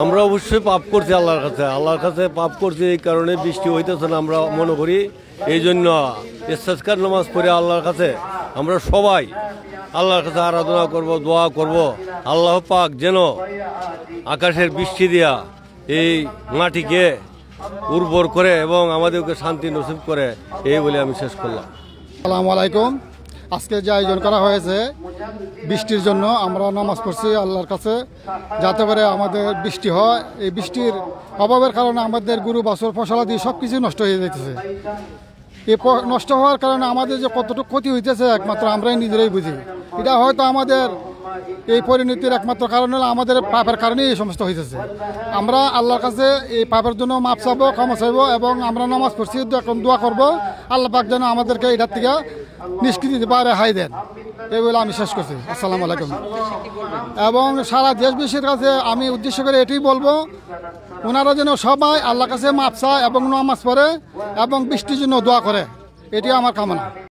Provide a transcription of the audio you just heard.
আমরা অবশ্যই পাপ করছি আল্লাহর কাছে পাপ করছি, এই কারণে বৃষ্টি হইতেছে না আমরা মনে করি। এই জন্য ইস্তেসকার নামাজ পড়ে আল্লাহর কাছে আমরা সবাই আল্লাহর কাছে আরাধনা করব, দোয়া করব, আল্লাহ পাক যেন আকাশের বৃষ্টি দিয়া এই মাটিকে উর্বর করে এবং আমাদেরকে শান্তি নসিব করে, এই বলে আমি শেষ করলাম। আসসালামু আলাইকুম। আজকে যে আয়োজন করা হয়েছে বৃষ্টির জন্য, আমরা নামাজ পড়ছি আল্লাহর কাছে যাতে করে আমাদের বৃষ্টি হয়। এই বৃষ্টির অভাবের কারণে আমাদের গরু বাছুর ফসলাদি সব কিছু নষ্ট হয়ে যাইতেছে। এই নষ্ট হওয়ার কারণে আমাদের যে কতটুকু ক্ষতি হইতেছে একমাত্র আমরাই নিজেরাই বুঝি। এটা হয়তো আমাদের এই পরিণতির একমাত্র কারণ হলো আমাদের পাপের কারণেই এই সমস্ত হইতেছে। আমরা আল্লাহর কাছে এই পাপের জন্য মাপ চাবো, ক্ষমা চাইবো এবং আমরা নামাজ পড়ছি, এখন দোয়া করবো আল্লাহ পাক যেন আমাদেরকে এটার থেকে নিষ্কৃতি বা রেহাই দেন, এই বলে আমি শেষ করছি। আসসালামু আলাইকুম। এবং সারা দেশবাসীর কাছে আমি উদ্দেশ্য করে এটাই বলবো, ওনারা যেন সবাই আল্লাহর কাছে মাপ চায় এবং নামাজ পড়ে এবং বৃষ্টির জন্য দোয়া করে, এটি আমার কামনা।